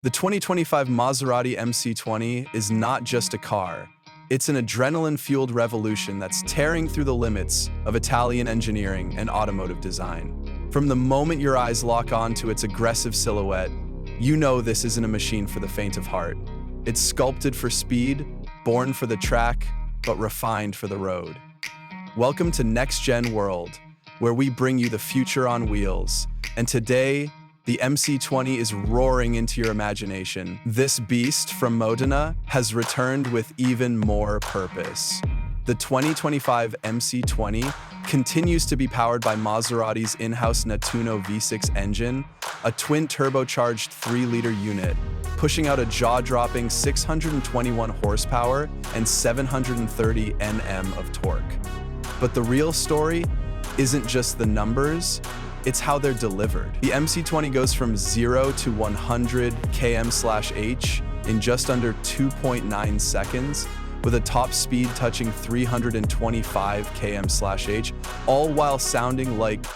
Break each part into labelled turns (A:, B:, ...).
A: The 2025 Maserati MC20 is not just a car. It's an adrenaline-fueled revolution that's tearing through the limits of Italian engineering and automotive design. From the moment your eyes lock on to its aggressive silhouette, you know this isn't a machine for the faint of heart. It's sculpted for speed, born for the track, but refined for the road. Welcome to NextGen World, where we bring you the future on wheels. And today, the MC20 is roaring into your imagination. This beast from Modena has returned with even more purpose. The 2025 MC20 continues to be powered by Maserati's in-house Nettuno V6 engine, a twin turbocharged 3-liter unit, pushing out a jaw-dropping 621 horsepower and 730 Nm of torque. But the real story isn't just the numbers, it's how they're delivered. The MC20 goes from 0 to 100 km/h in just under 2.9 seconds, with a top speed touching 325 km/h, all while sounding like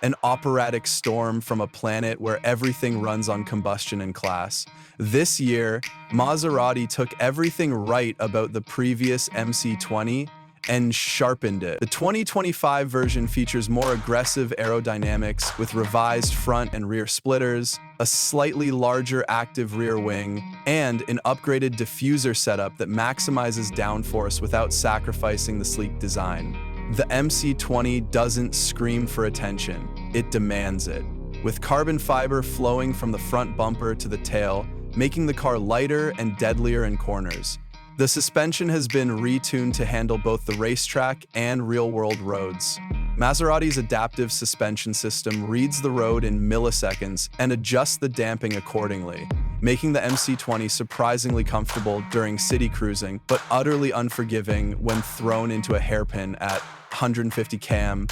A: an operatic storm from a planet where everything runs on combustion and class. This year, Maserati took everything right about the previous MC20 and sharpened it. The 2025 version features more aggressive aerodynamics with revised front and rear splitters, a slightly larger active rear wing, and an upgraded diffuser setup that maximizes downforce without sacrificing the sleek design. The MC20 doesn't scream for attention, it demands it. With carbon fiber flowing from the front bumper to the tail, making the car lighter and deadlier in corners. The suspension has been retuned to handle both the racetrack and real-world roads. Maserati's adaptive suspension system reads the road in milliseconds and adjusts the damping accordingly, making the MC20 surprisingly comfortable during city cruising, but utterly unforgiving when thrown into a hairpin at 150 km/h.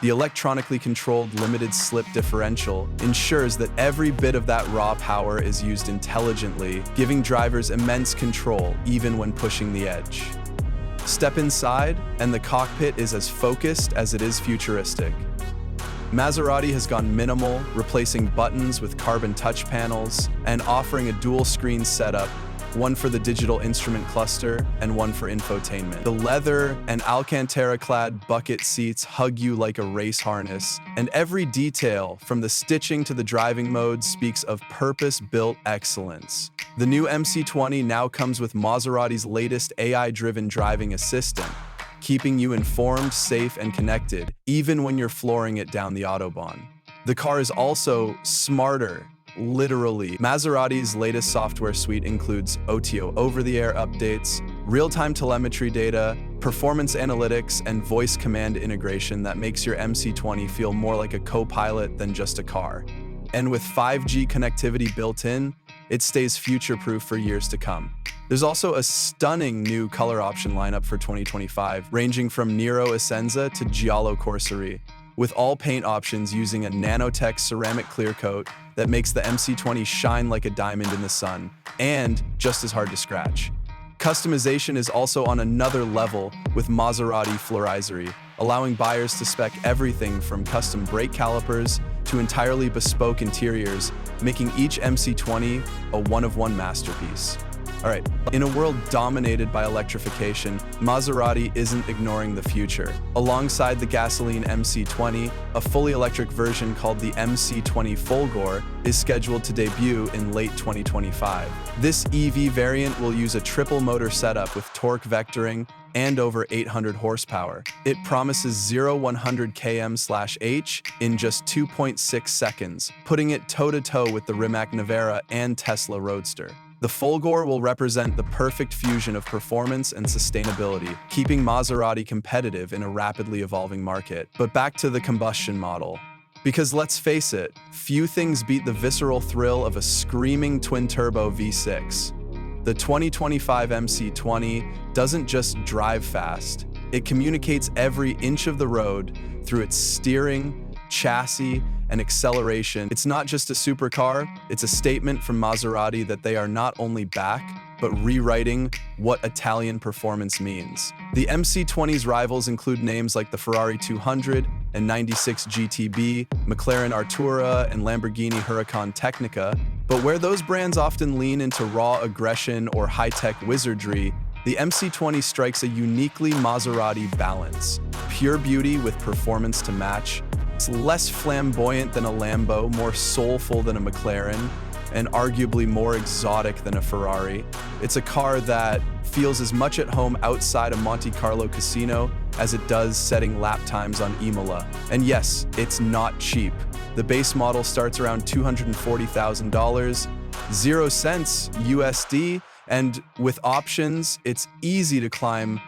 A: The electronically controlled limited slip differential ensures that every bit of that raw power is used intelligently, giving drivers immense control even when pushing the edge. Step inside, and the cockpit is as focused as it is futuristic. Maserati has gone minimal, replacing buttons with carbon touch panels and offering a dual-screen setup, one for the digital instrument cluster and one for infotainment. The leather and Alcantara-clad bucket seats hug you like a race harness, and every detail, from the stitching to the driving mode, speaks of purpose-built excellence. The new MC20 now comes with Maserati's latest AI-driven driving assistant, keeping you informed, safe, and connected, even when you're flooring it down the Autobahn. The car is also smarter. Literally. Maserati's latest software suite includes OTO over-the-air updates, real-time telemetry data, performance analytics, and voice command integration that makes your MC20 feel more like a co-pilot than just a car. And with 5G connectivity built in, it stays future-proof for years to come. There's also a stunning new color option lineup for 2025, ranging from Nero Essenza to Giallo Corsiere, with all paint options using a nanotech ceramic clear coat that makes the MC20 shine like a diamond in the sun, and just as hard to scratch. Customization is also on another level with Maserati Florizeri, allowing buyers to spec everything from custom brake calipers to entirely bespoke interiors, making each MC20 a one-of-one masterpiece. All right, in a world dominated by electrification, Maserati isn't ignoring the future. Alongside the gasoline MC20, a fully electric version called the MC20 Folgore is scheduled to debut in late 2025. This EV variant will use a triple motor setup with torque vectoring and over 800 horsepower. It promises 0-100 km/h in just 2.6 seconds, putting it toe-to-toe with the Rimac Navara and Tesla Roadster. The Folgore will represent the perfect fusion of performance and sustainability, keeping Maserati competitive in a rapidly evolving market. But back to the combustion model. Because let's face it, few things beat the visceral thrill of a screaming twin-turbo V6. The 2025 MC20 doesn't just drive fast, it communicates every inch of the road through its steering, chassis, and acceleration. It's not just a supercar, it's a statement from Maserati that they are not only back, but rewriting what Italian performance means. The MC20's rivals include names like the Ferrari 200 and 96 GTB, McLaren Artura, and Lamborghini Huracan Technica, But where those brands often lean into raw aggression or high-tech wizardry, the MC20 strikes a uniquely Maserati balance. Pure beauty with performance to match. It's less flamboyant than a Lambo, more soulful than a McLaren, and arguably more exotic than a Ferrari. It's a car that feels as much at home outside a Monte Carlo casino as it does setting lap times on Imola. And yes, it's not cheap. The base model starts around $240,000, 0 cents USD, and with options, it's easy to climb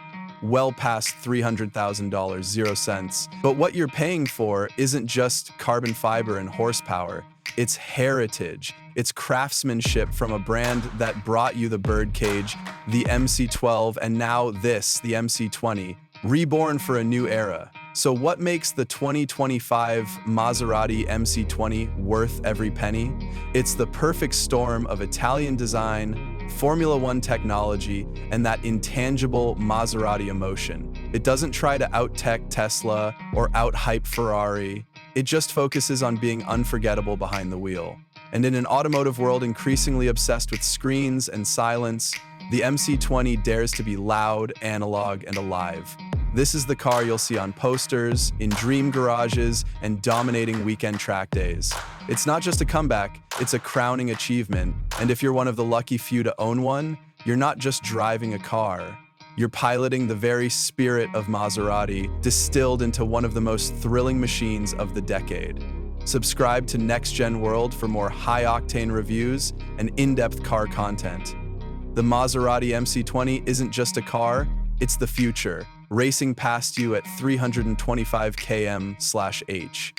A: well past $300,000, 0 cents. But what you're paying for isn't just carbon fiber and horsepower. It's heritage. It's craftsmanship from a brand that brought you the birdcage, the MC12, and now this, the MC20, reborn for a new era. So what makes the 2025 Maserati MC20 worth every penny? It's the perfect storm of Italian design, Formula One technology, and that intangible Maserati emotion. It doesn't try to out-tech Tesla or out-hype Ferrari. It just focuses on being unforgettable behind the wheel. And in an automotive world increasingly obsessed with screens and silence, the MC20 dares to be loud, analog, and alive. This is the car you'll see on posters, in dream garages, and dominating weekend track days. It's not just a comeback, it's a crowning achievement. And if you're one of the lucky few to own one, you're not just driving a car. You're piloting the very spirit of Maserati, distilled into one of the most thrilling machines of the decade. Subscribe to NextGen World for more high-octane reviews and in-depth car content. The Maserati MC20 isn't just a car, it's the future, racing past you at 325 km/h.